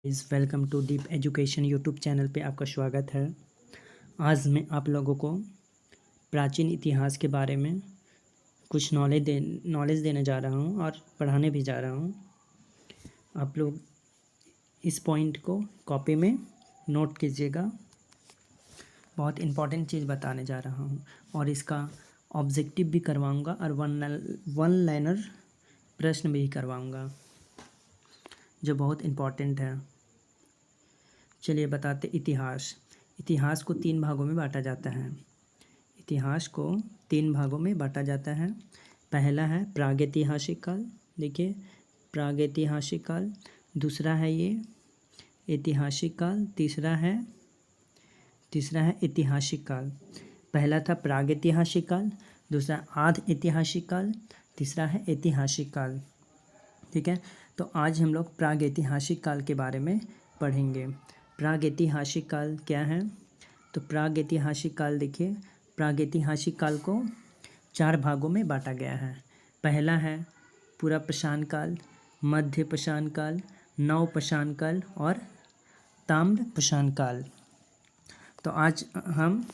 Is welcome to Deep Education YouTube channel पे आपका स्वागत है। आज मैं आप लोगों को प्राचीन इतिहास के बारे में कुछ नॉलेज देने जा रहा हूँ और पढ़ाने भी जा रहा हूँ। आप लोग इस पॉइंट को कॉपी में नोट कीजिएगा। बहुत इम्पॉर्टेंट चीज़ बताने जा रहा हूँ और इसका ऑब्जेक्टिव भी करवाऊँगा और वन लाइनर प्रश्न भी करवाऊँगा जो बहुत इम्पॉर्टेंट है। चलिए बताते इतिहास को 3 भागों में बांटा जाता है। इतिहास को 3 भागों में बांटा जाता है। पहला है प्रागैतिहासिक काल। देखिए प्रागैतिहासिक काल, दूसरा है ये ऐतिहासिक काल, तीसरा है ऐतिहासिक काल। पहला था प्रागैतिहासिक काल, दूसरा आध ऐतिहासिक काल, तीसरा है ऐतिहासिक काल। ठीक है, तो आज हम लोग प्रागैतिहासिक काल के बारे में पढ़ेंगे। प्रागैतिहासिक काल क्या है? तो प्रागैतिहासिक काल देखिए, प्रागैतिहासिक काल को 4 भागों में बांटा गया है। पहला है पुरापाषाण काल, मध्यपाषाण काल, नवपाषाण काल और ताम्रपाषाण काल। तो आज हम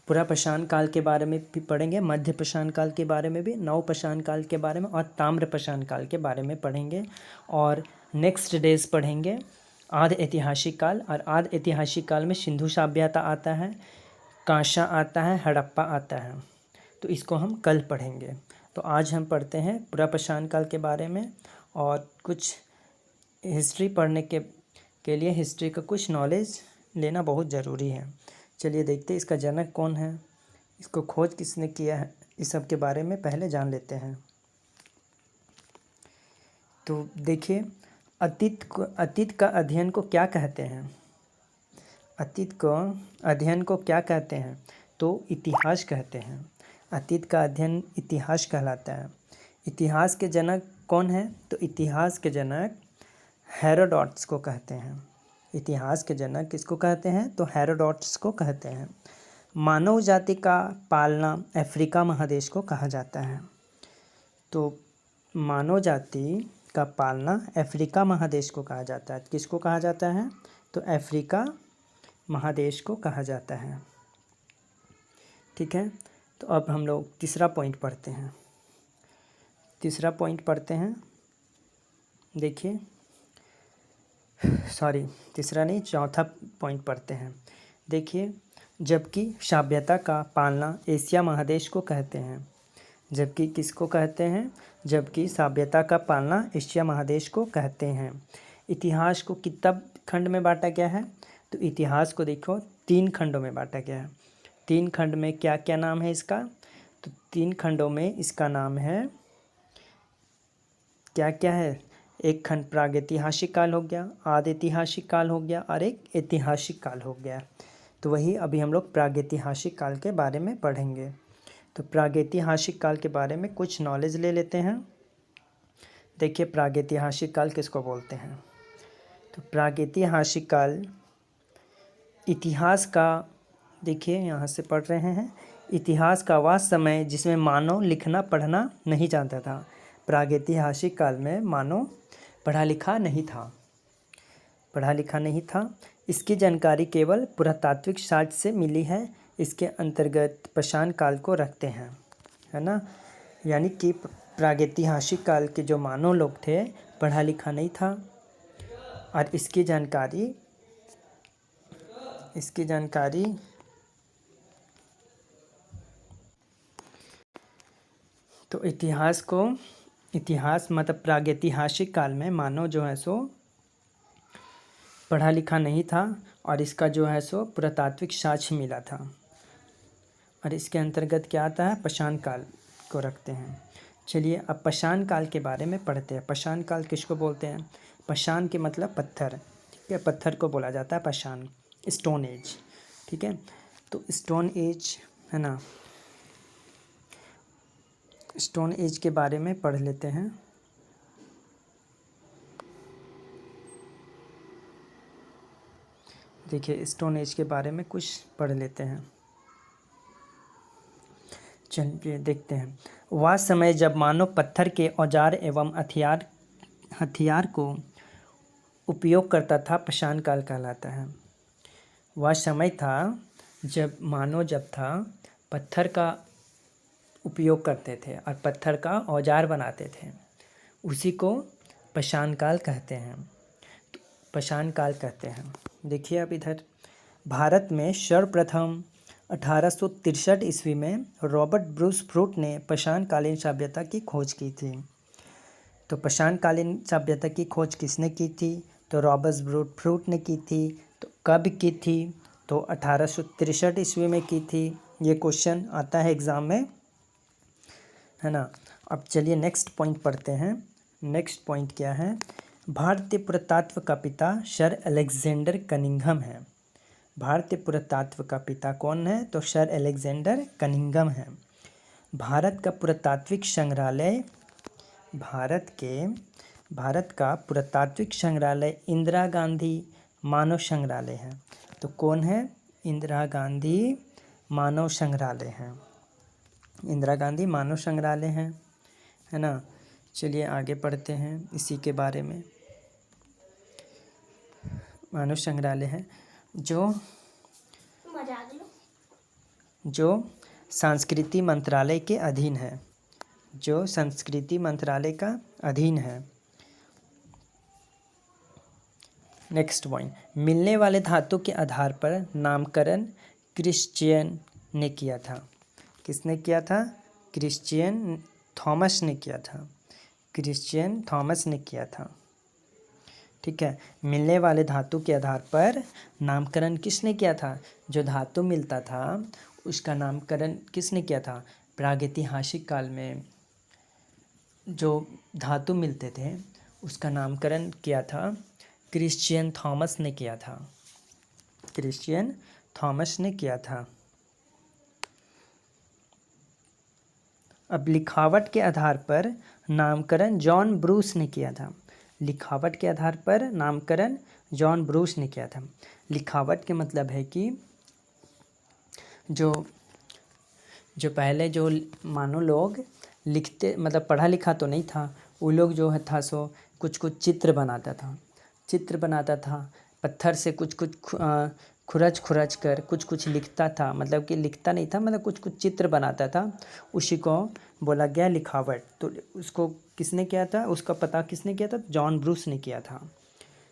पुरापाषाण काल के बारे में भी पढ़ेंगे, मध्यपाषाण काल के बारे में भी, नवपाषाण काल के बारे में और ताम्रपाषाण काल के बारे में पढ़ेंगे। और नेक्स्ट डेज पढ़ेंगे आधि ऐतिहासिक काल। और आधि ऐतिहासिक काल में सिंधु सभ्यता आता है, कांसा आता है, हड़प्पा आता है। तो इसको हम कल पढ़ेंगे। तो आज हम पढ़ते हैं पुरापाषाण काल के बारे में और कुछ हिस्ट्री पढ़ने के लिए हिस्ट्री का कुछ नॉलेज लेना बहुत ज़रूरी है। चलिए देखते हैं इसका जनक कौन है, इसको खोज किसने किया है, इस सब के बारे में पहले जान लेते हैं। तो देखिए अतीत का अध्ययन को क्या कहते हैं? अतीत को अध्ययन को क्या कहते हैं? तो इतिहास कहते हैं। अतीत का अध्ययन इतिहास कहलाता है। इतिहास के जनक कौन है? तो इतिहास के जनक हेरोडोटस को कहते हैं। इतिहास के जनक किसको कहते हैं? तो हेरोडोटस को कहते हैं। मानव जाति का पालना अफ्रीका महादेश को कहा जाता है। तो मानव जाति का पालना अफ्रीका महादेश को कहा जाता है। किसको कहा जाता है? तो अफ्रीका महादेश को कहा जाता है। ठीक है, तो अब हम लोग तीसरा पॉइंट पढ़ते हैं। देखिए तीसरा नहीं, चौथा पॉइंट पढ़ते हैं। देखिए, जबकि सभ्यता का पालना एशिया महादेश को कहते हैं। जबकि किसको कहते हैं? जबकि सभ्यता का पालना एशिया महादेश को कहते हैं। इतिहास को कितना खंड में बांटा गया है? तो इतिहास को देखो 3 खंडों में बांटा गया है। 3 खंड में क्या क्या नाम है इसका? तो 3 खंडों में इसका नाम है, क्या क्या है? एक खंड प्रागैतिहासिक काल हो गया, आधि ऐतिहासिक काल हो गया और एक ऐतिहासिक काल हो गया। तो वही अभी हम लोग प्रागैतिहासिक काल के बारे में पढ़ेंगे। तो प्रागैतिहासिक काल के बारे में कुछ नॉलेज ले लेते हैं। देखिए प्रागैतिहासिक काल किसको बोलते हैं? तो प्रागैतिहासिक काल इतिहास का, देखिए यहाँ से पढ़ रहे हैं, इतिहास का वह समय जिसमें मानव लिखना पढ़ना नहीं जानता था। प्रागैतिहासिक काल में मानव पढ़ा लिखा नहीं था। इसकी जानकारी केवल पुरातात्विक साक्ष्य से मिली है। इसके अंतर्गत पाषाण काल को रखते हैं, है ना। यानी कि प्रागैतिहासिक काल के जो मानव लोग थे पढ़ा लिखा नहीं था और इसकी जानकारी तो इतिहास मतलब प्रागैतिहासिक काल में मानव जो है सो पढ़ा लिखा नहीं था और इसका जो है सो पुरातात्विक साक्ष्य मिला था। और इसके अंतर्गत क्या आता है? पाषाण काल को रखते हैं। चलिए अब पाषाण काल के बारे में पढ़ते हैं। पाषाण काल किसको बोलते हैं? पाषाण के मतलब पत्थर, ठीक है, पत्थर को बोला जाता है पाषाण, स्टोन एज। ठीक है, तो स्टोन एज है ना, स्टोन एज के बारे में पढ़ लेते हैं। देखिए स्टोन एज के बारे में कुछ पढ़ लेते हैं। चलिए देखते हैं। वह समय जब मानव पत्थर के औजार एवं हथियार को उपयोग करता था पाषाण काल कहलाता है। वह समय था जब मानव पत्थर का उपयोग करते थे और पत्थर का औजार बनाते थे, उसी को पाषाण काल कहते हैं। पाषाण काल कहते हैं। देखिए अब इधर भारत में सर्वप्रथम 1863 ईस्वी में रॉबर्ट ब्रूस फ्रूट ने पाषाणकालीन सभ्यता की खोज की थी। तो पाषाणकालीन सभ्यता की खोज किसने की थी? तो रॉबर्ट ब्रूस फ्रूट ने की थी। तो कब की थी? तो 1863 ईस्वी में की थी। ये क्वेश्चन आता है एग्ज़ाम में, है ना। अब चलिए नेक्स्ट पॉइंट पढ़ते हैं। नेक्स्ट पॉइंट क्या है? भारतीय पुरातत्व का पिता सर अलेक्जेंडर कनिंघम है। भारतीय पुरातत्व का पिता कौन है? तो सर अलेक्जेंडर कनिंघम है। भारत का पुरातात्विक संग्रहालय भारत का पुरातात्विक संग्रहालय इंदिरा गांधी मानव संग्रहालय है। तो कौन है? इंदिरा गांधी मानव संग्रहालय है। इंदिरा गांधी मानव संग्रहालय है ना। चलिए आगे पढ़ते हैं इसी के बारे में। मानव संग्रहालय है जो संस्कृति मंत्रालय के अधीन है, जो संस्कृति मंत्रालय का अधीन है। नेक्स्ट पॉइंट, मिलने वाले धातु के आधार पर नामकरण क्रिश्चियन ने किया था। किसने किया था? क्रिश्चियन थॉमस ने किया था। क्रिश्चियन थॉमस ने किया था। ठीक है, मिलने वाले धातु के आधार पर नामकरण किसने किया था? जो धातु मिलता था उसका नामकरण किसने किया था? प्रागैतिहासिक काल में जो धातु मिलते थे उसका नामकरण किया था क्रिश्चियन थॉमस ने किया था। क्रिश्चियन थॉमस ने किया था। अब लिखावट के आधार पर नामकरण जॉन ब्रूस ने किया था। लिखावट के आधार पर नामकरण जॉन ब्रूस ने किया था। लिखावट के मतलब है कि जो पहले जो मानो लोग लिखते, मतलब पढ़ा लिखा तो नहीं था, वो लोग जो है था सो कुछ कुछ चित्र बनाता था पत्थर से कुछ खुरच कर कुछ लिखता था। मतलब कि लिखता नहीं था, मतलब कुछ चित्र बनाता था, उसी को बोला गया लिखावट। तो उसको किसने किया था? उसका पता किसने किया था? जॉन ब्रूस ने किया था।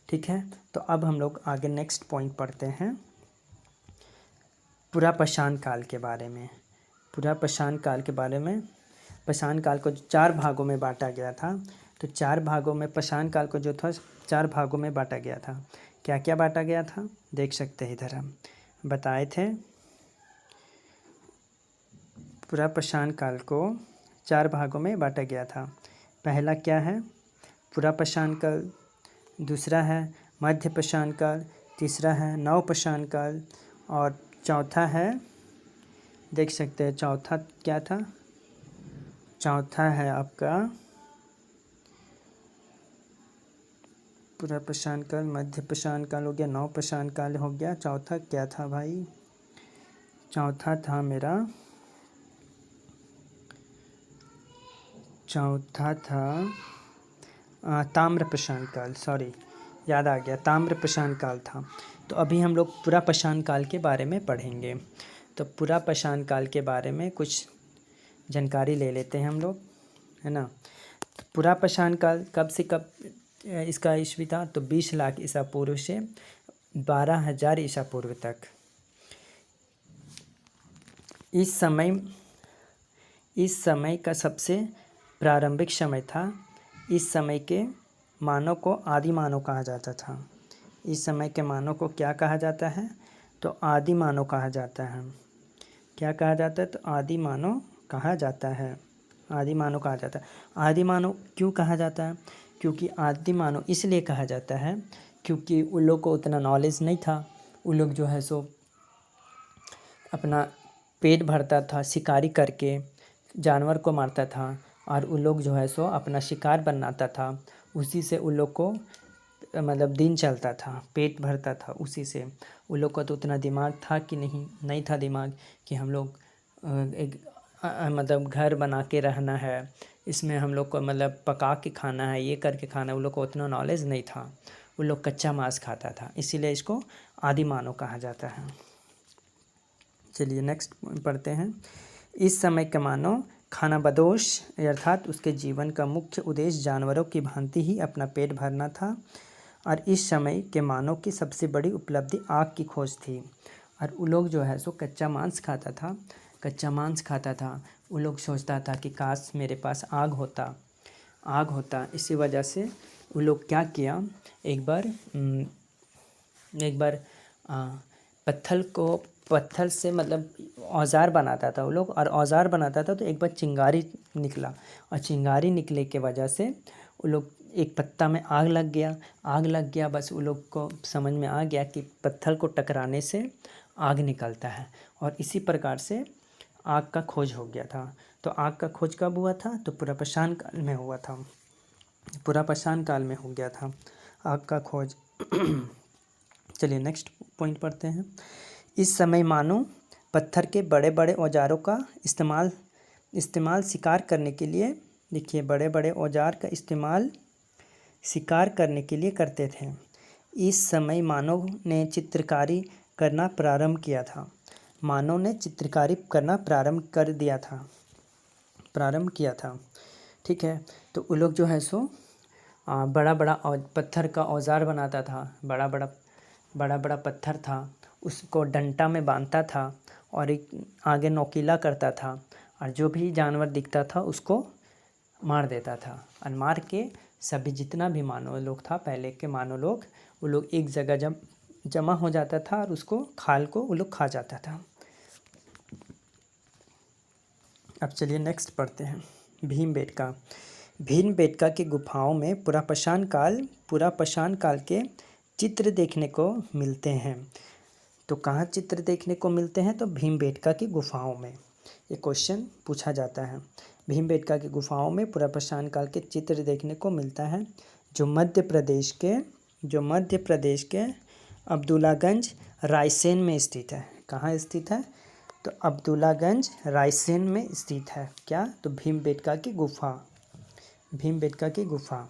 ठीक है, तो अब हम लोग आगे नेक्स्ट पॉइंट पढ़ते हैं पूरा पाषाण काल के बारे में। पूरा पाषाण काल के बारे में, पाषाण काल को 4 भागों में बांटा गया था। तो 4 भागों में पाषाण काल को जो था 4 भागों में बांटा गया था। क्या क्या बांटा गया था देख सकते हैं, इधर हम बताए थे। पूरा पाषाण काल को 4 भागों में बांटा गया था। पहला क्या है? पूरा पाषाण काल, दूसरा है मध्य पाषाण काल, तीसरा है नव पाषाण काल और चौथा है, देख सकते हैं चौथा क्या था? चौथा है आपका पूरा पाषाण काल, मध्य पाषाण काल हो गया, नव पाषाण काल हो गया, चौथा क्या था भाई? चौथा था मेरा, चौथा था ताम्र पाषाण काल। सॉरी, याद आ गया, ताम्र पाषाण काल था। तो अभी हम लोग पूरा पाषाण काल के बारे में पढ़ेंगे। तो पूरा पाषाण काल के बारे में कुछ जानकारी ले लेते हैं हम लोग, है ना। तो पूरा पाषाण काल कब से कब इसका ईस्वी था? तो 20 लाख ईसा पूर्व से 12,000 ईसा पूर्व तक। इस समय का सबसे प्रारंभिक समय था। इस समय के मानव को आदि मानव कहा जाता था। इस समय के मानव को क्या कहा जाता है? तो आदि मानव कहा जाता है। क्या कहा जाता है? तो आदि मानव कहा जाता है। आदि मानव कहा जाता है। आदि मानव क्यों कहा जाता है? क्योंकि आदि मानव इसलिए कहा जाता है क्योंकि उन लोग को उतना नॉलेज नहीं था। उन लोग जो है सो अपना पेट भरता था, शिकारी करके जानवर को मारता था और उन लोग जो है सो अपना शिकार बनाता था। उसी से उन लोग को मतलब दिन चलता था, पेट भरता था उसी से। उन लोग का तो उतना दिमाग था कि नहीं था दिमाग कि हम लोग एक मतलब घर बना के रहना है, इसमें हम लोग को मतलब पका के खाना है, ये करके खाना है। उन लोग को उतना नॉलेज नहीं था। वो लोग कच्चा मांस खाता था, इसीलिए इसको आदि मानव कहा जाता है। चलिए नेक्स्ट पढ़ते हैं। इस समय के मानव खानाबदोश अर्थात उसके जीवन का मुख्य उद्देश्य जानवरों की भांति ही अपना पेट भरना था, और इस समय के मानव की सबसे बड़ी उपलब्धि आग की खोज थी। और वो लोग जो है सो कच्चा मांस खाता था, कच्चा मांस खाता था। वो लोग सोचता था कि काश मेरे पास आग होता। इसी वजह से वो लोग क्या किया, एक बार पत्थर से मतलब औजार बनाता था वो लोग, और औजार बनाता था तो एक बार चिंगारी निकला, और चिंगारी निकले के वजह से वो लोग एक पत्ता में आग लग गया। बस वो लोग को समझ में आ गया कि पत्थर को टकराने से आग निकलता है, और इसी प्रकार से आग का खोज हो गया था। तो आग का खोज कब हुआ था, तो पुरापाषाण काल में हुआ था, पुरापाषाण काल में हो गया था आग का खोज। चलिए नेक्स्ट पॉइंट पढ़ते हैं। इस समय मानव पत्थर के बड़े बड़े औजारों का इस्तेमाल शिकार करने के लिए, देखिए बड़े बड़े औजार का इस्तेमाल शिकार करने के लिए करते थे। इस समय मानव ने चित्रकारी करना प्रारंभ किया था। ठीक है। तो वो लोग जो है सो बड़ा बड़ा पत्थर का औजार बनाता था, बड़ा बड़ा पत्थर था, उसको डंटा में बांधता था और एक आगे नोकीला करता था, और जो भी जानवर दिखता था उसको मार देता था। और मार के सभी जितना भी मानव लोग था, पहले के मानव लोग, वो लोग एक जगह जमा हो जाता था और उसको खाल को वो लोग खा जाता था। अब चलिए नेक्स्ट पढ़ते हैं। भीमबेटका की गुफाओं में पुरापाषाण काल के चित्र देखने को मिलते हैं। तो कहाँ चित्र देखने को मिलते हैं, तो भीमबेटका की गुफाओं में। ये क्वेश्चन पूछा जाता है। भीमबेटका की गुफाओं में पुरापाषाण काल के चित्र देखने को मिलता है, जो मध्य प्रदेश के अब्दुल्लागंज रायसेन में स्थित है। कहाँ स्थित है, तो अब्दुल्लागंज रायसेन में स्थित है। क्या, तो भीमबेटका की गुफा।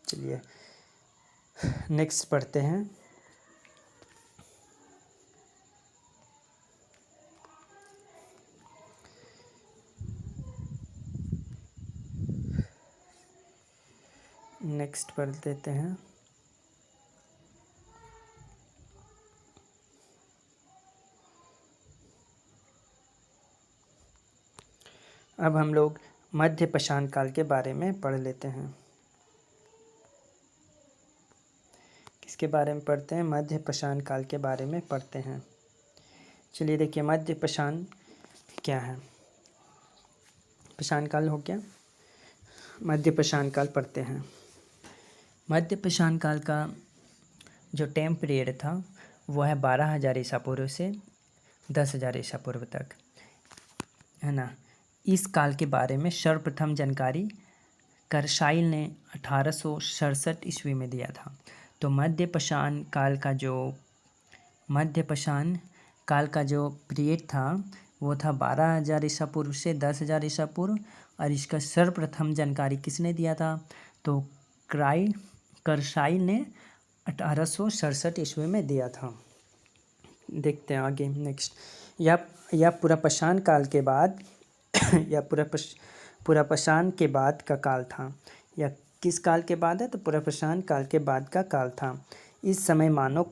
चलिए नेक्स्ट पढ़ते हैं। नेक्स्ट पढ़ देते हैं। अब हम लोग मध्यपाषाण काल के बारे में पढ़ लेते हैं। किसके बारे में पढ़ते हैं, मध्यपाषाण काल के बारे में पढ़ते हैं। चलिए देखिए मध्यपाषाण क्या है। पाषाण काल हो गया, मध्यपाषाण काल पढ़ते हैं। मध्यपाषाण काल का जो टाइम पीरियड था वो है 12,000 ईसा पूर्व से 10,000 ईसा पूर्व तक, है ना। इस काल के बारे में सर्वप्रथम जानकारी करसाइल ने 1867 ईस्वी में दिया था। तो मध्यपाषाण काल का जो पीरियड था वो था 12,000 ईसा पूर्व से 10,000 ईसा पूर्व, और इसका सर्वप्रथम जानकारी किसने दिया था, तो करसाइल ने 1867 ईस्वी में दिया था। देखते हैं आगे नेक्स्ट। या पुरापाषाण काल के बाद या पुरापाषाण के बाद का काल था। या किस काल के बाद है, तो पुरापाषाण काल के बाद का काल था। इस समय मानव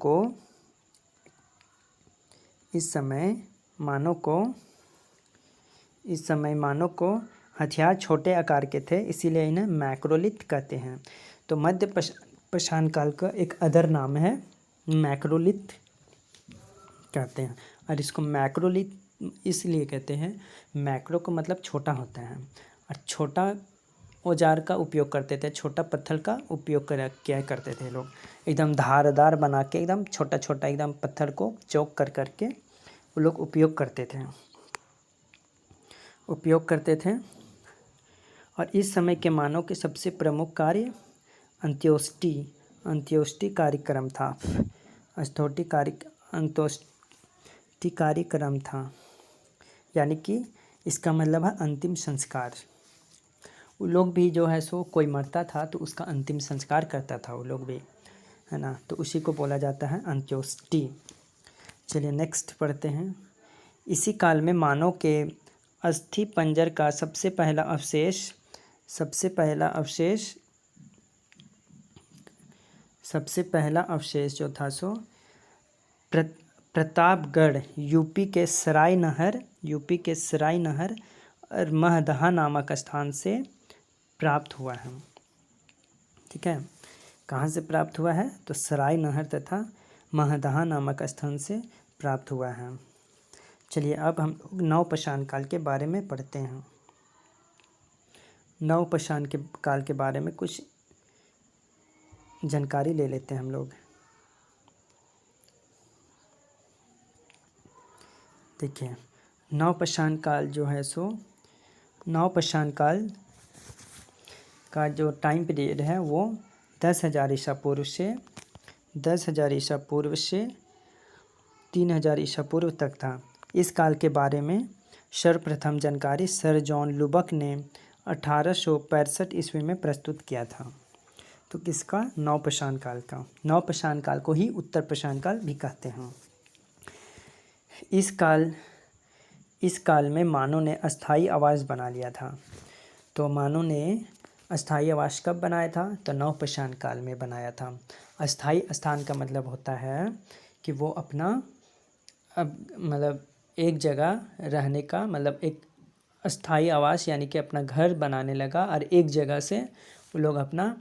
को हथियार छोटे आकार के थे, इसीलिए इन्हें मैक्रोलिथ कहते हैं। तो मध्यपाषाण काल का एक अदर नाम है मैक्रोलिथ कहते हैं, और इसको मैक्रोलिथ इसलिए कहते हैं, मैक्रो का मतलब छोटा होता है, और छोटा औजार का उपयोग करते थे, छोटा पत्थर का उपयोग किया करते थे लोग, एकदम धारदार बना के एकदम छोटा छोटा एकदम पत्थर को चौक करके वो लोग उपयोग करते थे। और इस समय के मानव के सबसे प्रमुख कार्य अंत्योष्टि कार्यक्रम था। अंत्योष्टि कार्यक्रम था, यानी कि इसका मतलब है अंतिम संस्कार। वो लोग भी जो है सो कोई मरता था तो उसका अंतिम संस्कार करता था वो लोग भी, है ना, तो उसी को बोला जाता है अंत्योष्टि। चलिए नेक्स्ट पढ़ते हैं। इसी काल में मानव के अस्थि पंजर का सबसे पहला अवशेष जो था सो प्रतापगढ़ यूपी के सराय नहर और महदहा नामक स्थान से प्राप्त हुआ है। ठीक है, कहाँ से प्राप्त हुआ है? तो सराय नहर तथा महदहा नामक स्थान से प्राप्त हुआ है। चलिए अब हम नवपाषाण काल के बारे में पढ़ते हैं। नवपाषाण के काल के बारे में कुछ जानकारी ले लेते हैं हम लोग। देखिए, नवपाषाण काल जो है सो नवपाषाण काल का जो टाइम पीरियड है वो 10,000 ईसा पूर्व से 3,000 ईसा पूर्व तक था। इस काल के बारे में सर्वप्रथम जानकारी सर जॉन लुबक ने 1865 ईस्वी में प्रस्तुत किया था। तो किसका? नवपाषाण काल का। नवपाषाण काल को ही उत्तरपाषाण काल भी कहते हैं। इस काल में मानव ने अस्थायी आवास बना लिया था। तो मानव ने अस्थायी आवास कब बनाया था? तो नवपाषाण काल में बनाया था। अस्थायी स्थान का मतलब होता है कि वो अपना मतलब एक जगह रहने का मतलब एक अस्थायी आवास यानी कि अपना घर बनाने लगा और एक जगह से वो लोग अपना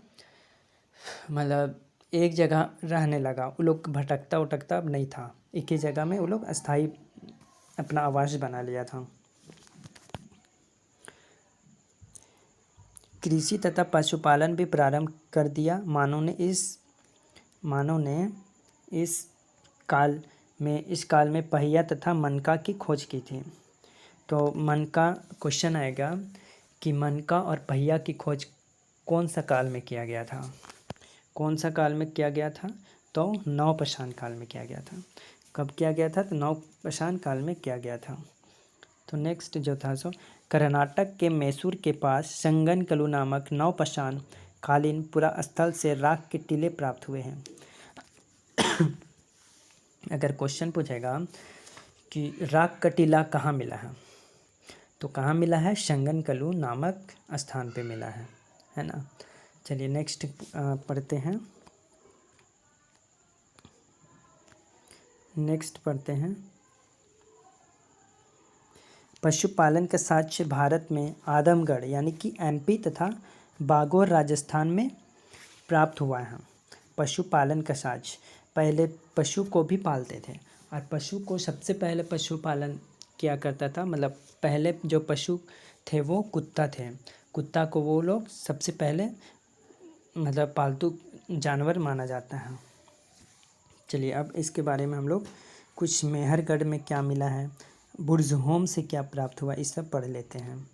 मतलब एक जगह रहने लगा। वो लोग भटकता उटकता अब नहीं था, एक ही जगह में वो लोग अस्थायी अपना आवास बना लिया था। कृषि तथा पशुपालन भी प्रारंभ कर दिया। मानव ने इस काल में पहिया तथा मनका की खोज की थी। तो मनका क्वेश्चन आएगा कि मनका और पहिया की खोज कौन सा काल में किया गया था? कौन सा काल में किया गया था? तो नवपाषाण काल में किया गया था। कब किया गया था? तो नवपाषाण काल में किया गया था। तो नेक्स्ट जो था सो कर्नाटक के मैसूर के पास संगनकलु नामक नवपाषाण कालीन पुरा स्थल से राख के टीले प्राप्त हुए हैं। अगर क्वेश्चन पूछेगा कि राख का टीला कहाँ मिला है, तो कहाँ मिला है? संगनकलु नामक स्थान पे मिला है ना। चलिए नेक्स्ट पढ़ते हैं। पशुपालन का साक्ष्य भारत में आदमगढ़ यानी कि एमपी तथा बागोर राजस्थान में प्राप्त हुआ है। पशुपालन का साक्ष्य, पहले पशु को भी पालते थे और पशु को सबसे पहले पशुपालन किया करता था। मतलब पहले जो पशु थे वो कुत्ता थे। कुत्ता को वो लोग सबसे पहले मतलब पालतू जानवर माना जाता है। चलिए अब इसके बारे में हम लोग कुछ मेहरगढ़ में क्या मिला है, बुर्ज़होम से क्या प्राप्त हुआ, इस सब पढ़ लेते हैं।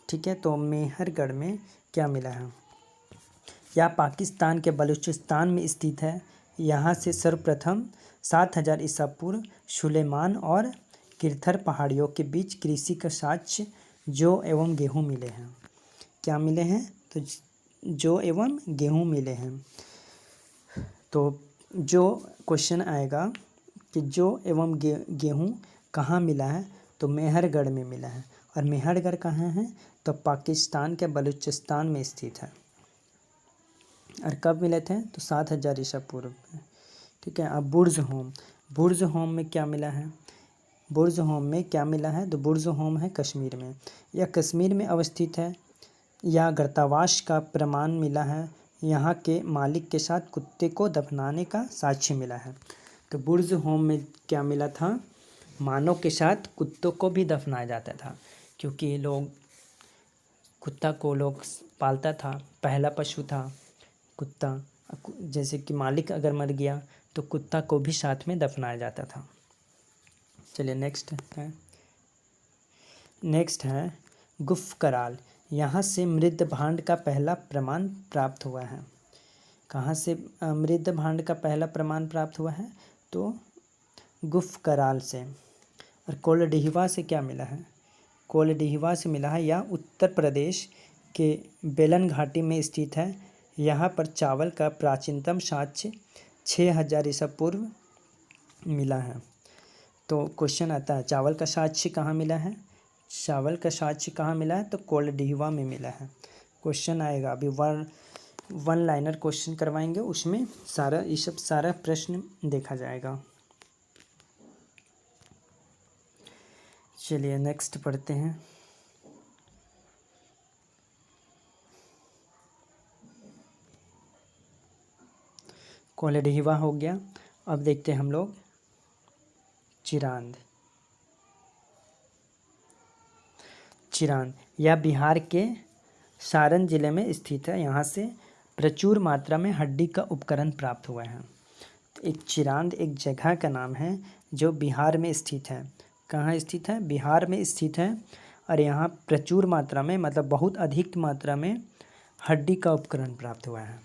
ठीक है, तो मेहरगढ़ में क्या मिला है? यह पाकिस्तान के बलूचिस्तान में स्थित है। यहाँ से सर्वप्रथम 7,000 ईसा पूर्व सुलेमान और किरथर पहाड़ियों के बीच कृषि का साक्ष्य जौ एवं गेहूँ मिले हैं। क्या मिले हैं? तो जौ एवं गेहूँ मिले हैं। तो जो क्वेश्चन आएगा कि जौ एवं गेहूँ कहाँ मिला है, तो मेहरगढ़ में मिला है। और मेहरगढ़ कहाँ है? तो पाकिस्तान के बलूचिस्तान में स्थित है। और कब मिले थे? तो 7,000 ईसा पूर्व में। ठीक है, अब बुर्ज़होम में क्या मिला है? बुर्ज़होम में क्या मिला है? तो बुर्ज़होम है कश्मीर में। यह कश्मीर में अवस्थित है। यह गर्तावास का प्रमाण मिला है। यहाँ के मालिक के साथ कुत्ते को दफनाने का साक्ष्य मिला है। तो बुर्ज़होम में क्या मिला था? मानव के साथ कुत्तों को भी दफनाया जाता था, क्योंकि कुत्ता को लोग पालता था। पहला पशु था कुत्ता। जैसे कि मालिक अगर मर गया तो कुत्ता को भी साथ में दफनाया जाता था। चलिए नेक्स्ट है गुफ कराल। यहाँ से मृद भांड का पहला प्रमाण प्राप्त हुआ है। कहाँ से मृद भांड का पहला प्रमाण प्राप्त हुआ है? तो गुफ कराल से। और कोलडिहिवा से क्या मिला है? कोलडिहिवा से मिला है। यह उत्तर प्रदेश के बेलन घाटी में स्थित है। यहाँ पर चावल का प्राचीनतम साक्ष्य 6000 ईसा पूर्व मिला है। तो क्वेश्चन आता है चावल का साक्ष्य कहाँ मिला है? चावल का साक्ष्य कहाँ मिला है? तो कोल्डिहिवा में मिला है। क्वेश्चन आएगा अभी वन लाइनर क्वेश्चन करवाएंगे, उसमें ये सब सारा प्रश्न देखा जाएगा। चलिए नेक्स्ट पढ़ते हैं। कोल्डिहिवा हो गया। अब देखते हैं हम लोग चिरांद। चिरांद यह बिहार के सारण जिले में स्थित है। यहाँ से प्रचुर मात्रा में हड्डी का उपकरण प्राप्त हुआ है। तो एक चिरांद एक जगह का नाम है जो बिहार में स्थित है। कहाँ स्थित है? बिहार में स्थित है। और यहाँ प्रचुर मात्रा में मतलब बहुत अधिक मात्रा में हड्डी का उपकरण प्राप्त हुआ है।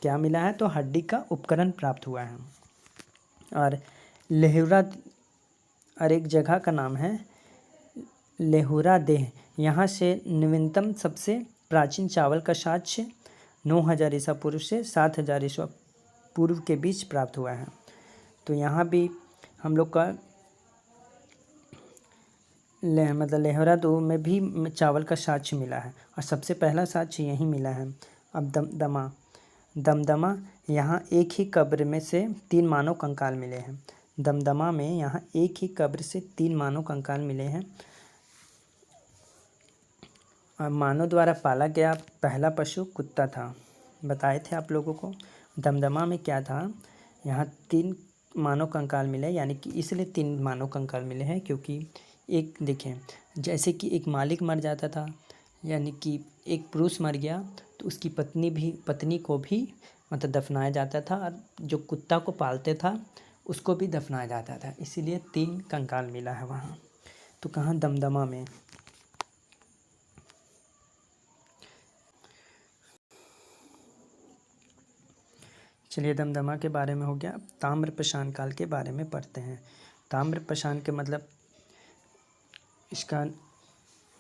क्या मिला है? तो हड्डी का उपकरण प्राप्त हुआ है। और लेहुरा और एक जगह का नाम है लेहुरा देह। यहाँ से नवीनतम सबसे प्राचीन चावल का साक्ष्य 9000 ईसा पूर्व से 7000 ईसा पूर्व के बीच प्राप्त हुआ है। तो यहाँ भी हम लोग का मतलब लेहुरा दो में भी चावल का साक्ष्य मिला है और सबसे पहला साक्ष्य यहीं मिला है। अब दमदमा यहाँ एक ही कब्र में से 3 मानव कंकाल मिले हैं। दमदमा में यहाँ एक ही कब्र से 3 मानव कंकाल मिले हैं। और मानव द्वारा पाला गया पहला पशु कुत्ता था। बताए थे आप लोगों को। दमदमा में क्या था? यहाँ 3 मानव कंकाल मिले, यानी कि इसलिए 3 मानव कंकाल मिले हैं क्योंकि एक देखें, जैसे कि एक मालिक मर जाता था, यानी कि एक पुरुष मर गया तो उसकी पत्नी को भी मतलब दफनाया जाता था, और जो कुत्ता को पालते था उसको भी दफनाया जाता था। इसीलिए 3 कंकाल मिला है वहाँ। तो कहाँ? दमदमा में। चलिए दमदमा के बारे में हो गया। ताम्रपाषाण काल के बारे में पढ़ते हैं। ताम्रपाषाण के मतलब इसका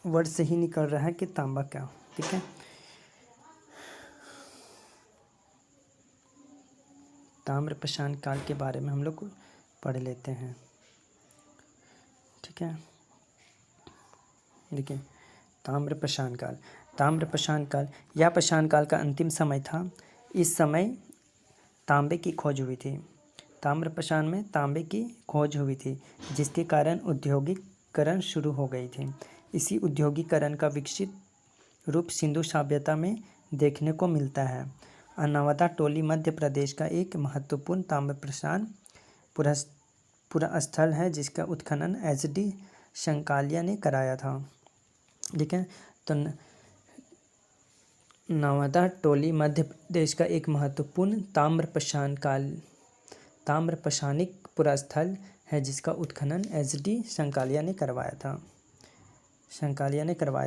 वर्ड से ही निकल रहा है कि तांबा क्या। ठीक है, ताम्रपाषाण काल के बारे में हम लोग पढ़ लेते हैं। ठीक है, देखिए ताम्रपाषाण काल यह पाषाण काल का अंतिम समय था। इस समय तांबे की खोज हुई थी। ताम्रपाषाण में तांबे की खोज हुई थी, जिसके कारण औद्योगिकरण शुरू हो गई थी। इसी औद्योगिकरण का विकसित रूप सिंधु सभ्यता में देखने को मिलता है। नवादा टोली मध्य प्रदेश का एक महत्वपूर्ण ताम्रपाषाण पुरास्थल है, जिसका उत्खनन HD शंकालिया ने कराया था। ठीक है, तो नवादा टोली मध्य प्रदेश का एक महत्वपूर्ण ताम्रपाषाणिक पुरास्थल है, जिसका उत्खनन HD शंकालिया ने करवाया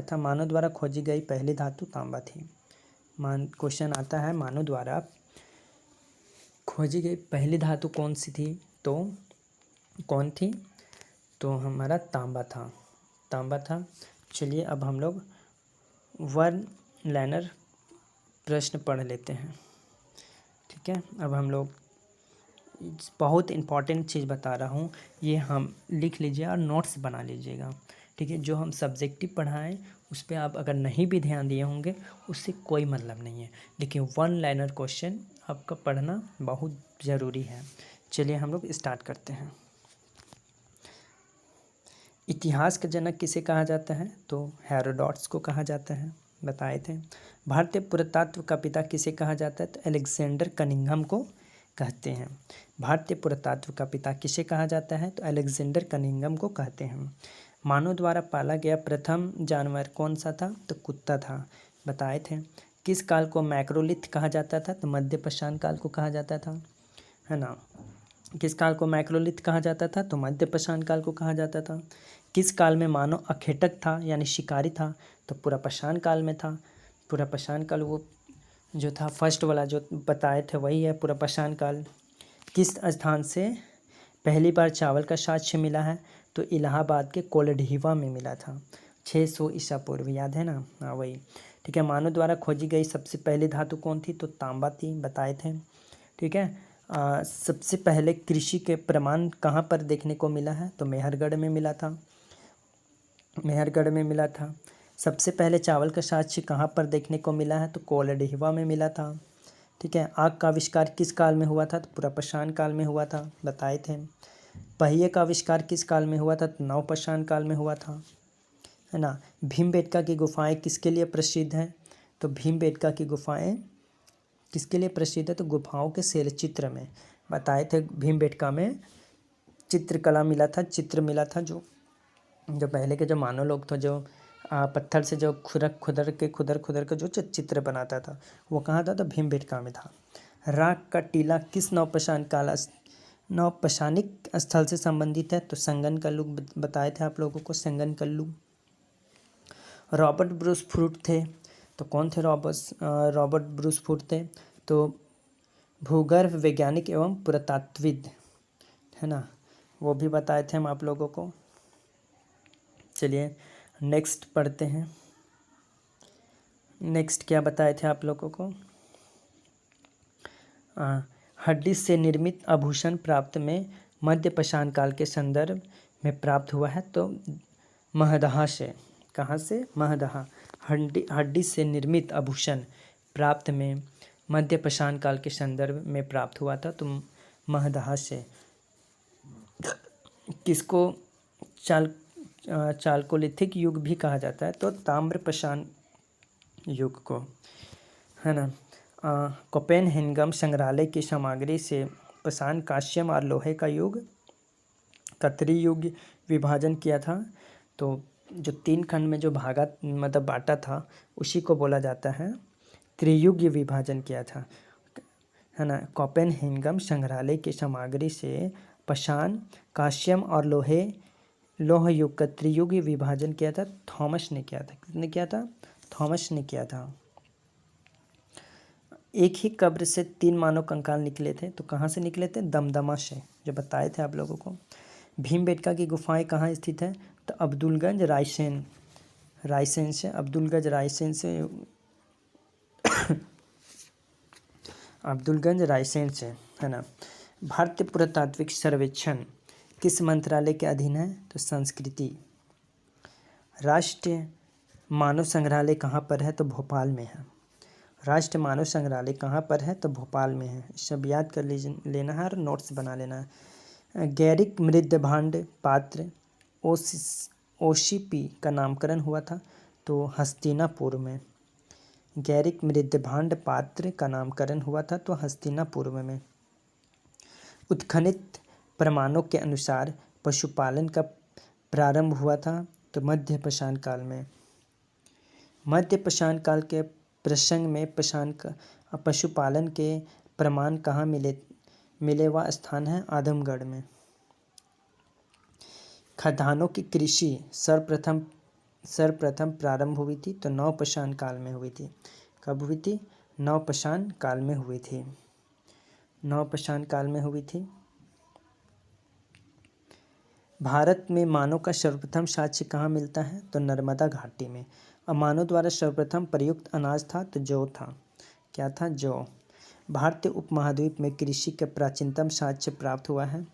था। मानव द्वारा खोजी गई पहली धातु तांबा थी। क्वेश्चन आता है मानव द्वारा खोजी गई पहली धातु कौन सी थी? तो कौन थी? तो हमारा तांबा था। चलिए अब हम लोग वन लाइनर प्रश्न पढ़ लेते हैं। ठीक है, अब हम लोग बहुत इम्पॉर्टेंट चीज़ बता रहा हूँ, ये हम लिख लीजिए और नोट्स बना लीजिएगा। ठीक है, जो हम सब्जेक्टिव पढ़ाएं उस पर आप अगर नहीं भी ध्यान दिए होंगे उससे कोई मतलब नहीं है, लेकिन वन लाइनर क्वेश्चन आपका पढ़ना बहुत ज़रूरी है। चलिए हम लोग स्टार्ट करते हैं। इतिहास का जनक किसे कहा जाता है? तो हेरोडोटस को कहा जाता है, बताए थे। भारतीय पुरातत्व का पिता किसे कहा जाता है? तो अलेक्जेंडर कनिंघम को कहते हैं। भारतीय पुरातत्व का पिता किसे कहा जाता है? तो अलेक्जेंडर कनिंघम को कहते हैं। मानव द्वारा पाला गया प्रथम जानवर कौन सा था? तो कुत्ता था, बताए थे। किस काल को मैक्रोलिथ कहा जाता था? तो मध्यपाषाण काल को कहा जाता था, है ना। किस काल को मैक्रोलिथ कहा जाता था? तो मध्यपाषाण काल को कहा जाता था। किस काल में मानव अखेटक था यानी शिकारी था? तो पुरापाषाण काल में था। पुरापाषाण काल वो जो था फर्स्ट वाला जो बताए थे वही है पुरापाषाण काल। किस स्थान से पहली बार चावल का साक्ष्य मिला है? तो इलाहाबाद के कोल्डिहिवा में मिला था 600 ईसा पूर्व, याद है ना। हाँ वही। ठीक है, मानव द्वारा खोजी गई सबसे पहली धातु कौन थी? तो तांबा थी, बताए थे। ठीक है, सबसे पहले कृषि के प्रमाण कहाँ पर देखने को मिला है? तो मेहरगढ़ में मिला था, मेहरगढ़ में मिला था। सबसे पहले चावल का साक्ष्य कहाँ पर देखने को मिला है? तो कोलडिहवा में मिला था। ठीक है। आग का आविष्कार किस काल में हुआ था? तो पुरापाषाण काल में हुआ था, बताए थे। पहिए का आविष्कार किस काल में हुआ था? तो नवपाषाण काल में हुआ था, है ना। भीमबेटका की गुफाएं किसके लिए प्रसिद्ध हैं? तो भीमबेटका की गुफाएं किसके लिए प्रसिद्ध है? तो गुफाओं के शैल चित्र में, बताए थे। भीमबेटका में चित्रकला मिला था, चित्र मिला था। जो पहले के जो मानव लोग थे, जो पत्थर से जो खुदर के जो चित्र बनाता था, वो कहाँ था? तो भीमबेटका में था। राग का टीला किस नवपाषाणिक स्थल से संबंधित है? तो संगनकल्लू, बताए थे आप लोगों को, संगनकल्लू। रॉबर्ट ब्रूस फ्रूट थे, तो कौन थे? रॉबर्ट ब्रूस फ्रूट थे, तो भूगर्भ वैज्ञानिक एवं पुरातत्वविद, है ना, वो भी बताए थे हम आप लोगों को। चलिए नेक्स्ट पढ़ते हैं। नेक्स्ट क्या बताए थे आप लोगों को? हड्डी से निर्मित आभूषण प्राप्त में मध्यपाषाण काल के संदर्भ में प्राप्त हुआ है, तो महदहा से। कहाँ से? महदहा। हड्डी से निर्मित आभूषण प्राप्त में मध्यपाषाण काल के संदर्भ में प्राप्त हुआ था, तो महदहा से। किसको चालकोलिथिक युग भी कहा जाता है? तो ताम्रपाषाण युग को, है ना। कोपेनहेगन संग्रहालय की सामग्री से पाषाण, कांस्यम और लोहे का युग का त्रियुग विभाजन किया था। तो जो 3 खंड में जो भागा, मतलब बांटा था, उसी को बोला जाता है त्रियुग विभाजन किया था, है ना। कोपेनहेगन संग्रहालय की सामग्री से पाषाण, कांस्यम और लोह युग का त्रियुग विभाजन किया था। थॉमस ने किया था। किसने किया था? थॉमस ने किया था। एक ही कब्र से 3 मानव कंकाल निकले थे, तो कहाँ से निकले थे? दमदमा से, जो बताए थे आप लोगों को। भीमबेटका की गुफाएं कहाँ स्थित है? तो अब्दुलगंज रायसेन से, अब्दुलगंज रायसेन से अब्दुलगंज रायसेन से, है ना। भारतीय पुरातात्विक सर्वेक्षण किस मंत्रालय के अधीन है? तो संस्कृति। राष्ट्रीय मानव संग्रहालय कहाँ पर है? तो भोपाल में है। राष्ट्रीय मानव संग्रहालय कहाँ पर है? तो भोपाल में है। सब याद कर लेना है और नोट्स बना लेना है। गैरिक मृदभांड पात्र ओशीपी का नामकरण हुआ था, तो हस्तिनापुर में। गैरिक मृदभांड पात्र का नामकरण हुआ था, तो हस्तिनापुर में। उत्खनित प्रमाणों के अनुसार पशुपालन का प्रारंभ हुआ था, तो मध्यपाषाण काल में। मध्यपाषाण काल के प्रसंग में पशुपालन के प्रमाण कहाँ मिले वह स्थान है आदमगढ़ में। खदानों की कृषि सर्वप्रथम प्रारंभ हुई थी, तो नवपाषाण काल में हुई थी। कब हुई थी? नवपाषाण काल में हुई थी। नवपाषाण काल में हुई थी। भारत में मानव का सर्वप्रथम साक्ष्य कहाँ मिलता है? तो नर्मदा घाटी में। अब मानव द्वारा सर्वप्रथम प्रयुक्त अनाज था, तो जौ था। क्या था? जौ। भारतीय उपमहाद्वीप में कृषि का प्राचीनतम साक्ष्य प्राप्त हुआ है,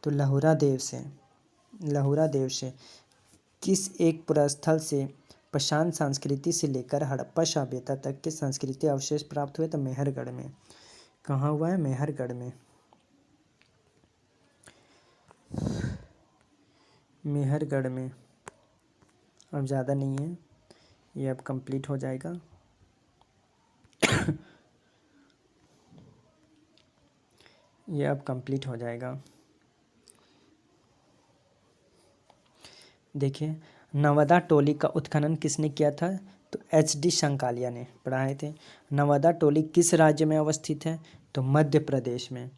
तो लहुरा देव से। किस एक पुरास्थल से पाषाण संस्कृति से लेकर हड़प्पा सभ्यता तक के संस्कृति अवशेष प्राप्त हुए? तो मेहरगढ़ में। कहाँ हुआ है? मेहरगढ़ में। मेहरगढ़ में। अब ज़्यादा नहीं है, ये अब कंप्लीट हो जाएगा। ये अब कंप्लीट हो जाएगा। देखिए, नवादा टोली का उत्खनन किसने किया था? तो HD शंकालिया ने। पढ़ाए थे। नवादा टोली किस राज्य में अवस्थित है? तो मध्य प्रदेश में।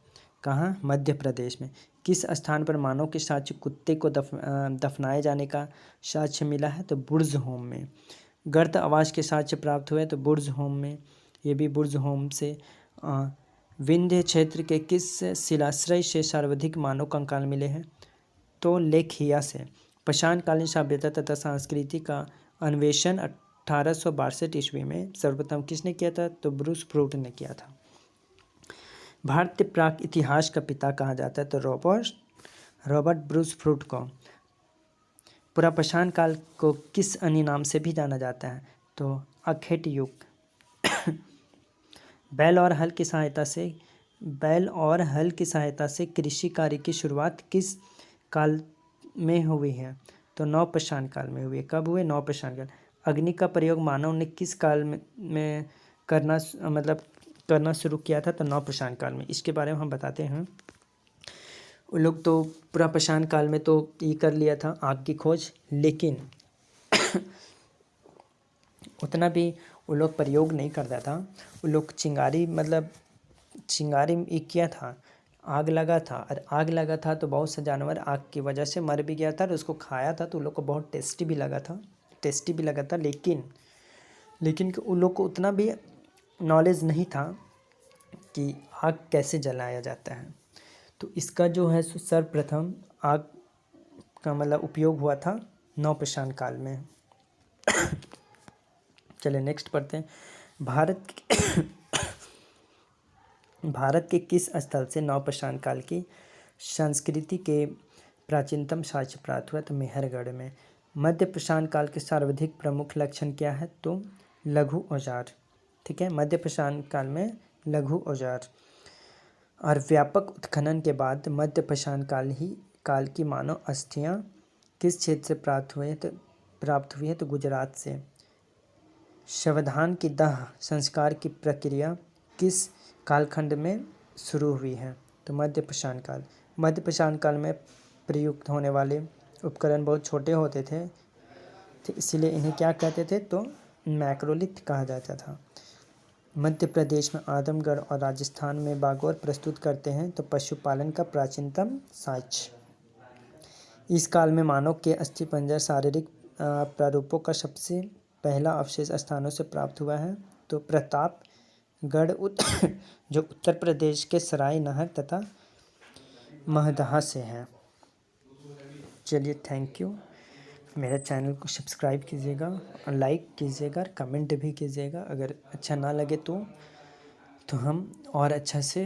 कहाँ? मध्य प्रदेश में। किस स्थान पर मानव के साक्ष्य कुत्ते को दफनाए जाने का साक्ष्य मिला है? तो बुर्ज होम में। गर्त आवास के साक्ष्य प्राप्त हुए, तो बुर्ज होम में। ये भी बुर्ज होम से। विंध्य क्षेत्र के किस शिलाश्रय से सर्वाधिक मानव कंकाल मिले हैं? तो लेखिया से। पाषाणकालीन सभ्यता तथा संस्कृति का अन्वेषण 1862 ईस्वी में सर्वप्रथम किसने किया था? तो ब्रूस फ्रूट ने किया था। भारतीय प्राक इतिहास का पिता कहा जाता है तो रॉबर्ट ब्रूस फ्रूट को। पुरापाषाण काल को किस अन्य नाम से भी जाना जाता है तो अखेट युग। बैल और हल की सहायता से कृषि कार्य की शुरुआत किस काल में हुई है तो नवपाषाण काल में हुई है। कब हुए? नवपाषाण काल। अग्नि का प्रयोग मानव ने किस काल में करना शुरू किया था तो नवपाषाण काल में। इसके बारे में हम बताते हैं। उन लोग तो पुरापाषाण काल में तो ये कर लिया था आग की खोज, लेकिन उतना भी उन लोग प्रयोग नहीं करता था। उन लोग चिंगारी ये किया था, आग लगा था, और आग लगा था तो बहुत से जानवर आग की वजह से मर भी गया था और उसको खाया था तो उन लोग को बहुत टेस्टी भी लगा था। लेकिन उन लोग को उतना भी नॉलेज नहीं था कि आग कैसे जलाया जाता है। तो इसका जो है सर्वप्रथम आग का उपयोग हुआ था नवपाषाण काल में। चलिए नेक्स्ट पढ़ते हैं। भारत के किस स्थल से नवपाषाण काल की संस्कृति के प्राचीनतम साक्ष्य प्राप्त हुआ तो मेहरगढ़ में। मध्यपाषाण काल के सर्वाधिक प्रमुख लक्षण क्या है तो लघु औजार। ठीक है, मध्यपाषाण काल में लघु औजार। और व्यापक उत्खनन के बाद मध्यपाषाण काल की मानव अस्थियां किस क्षेत्र से प्राप्त हुई है तो गुजरात से। शवधान की दाह संस्कार की प्रक्रिया किस कालखंड में शुरू हुई है तो मध्यपाषाण काल। मध्यपाषाण काल में प्रयुक्त होने वाले उपकरण बहुत छोटे होते थे तो इसीलिए इन्हें क्या कहते थे तो मैक्रोलिथ कहा जाता था। मध्य प्रदेश में आजमगढ़ और राजस्थान में बागौर प्रस्तुत करते हैं तो पशुपालन का प्राचीनतम साक्ष्य। इस काल में मानव के अस्थिपंजर शारीरिक प्रारूपों का सबसे पहला अवशेष स्थानों से प्राप्त हुआ है तो प्रतापगढ़ जो उत्तर प्रदेश के सराय नहर तथा महदहा से है। चलिए थैंक यू। मेरे चैनल को सब्सक्राइब कीजिएगा और लाइक कीजिएगा और कमेंट भी कीजिएगा। अगर अच्छा ना लगे तो हम और अच्छा से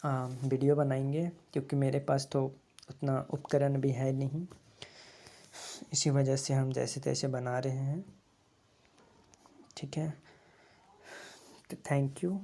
वीडियो बनाएंगे, क्योंकि मेरे पास तो उतना उपकरण भी है नहीं, इसी वजह से हम जैसे तैसे बना रहे हैं। ठीक है, तो थैंक यू।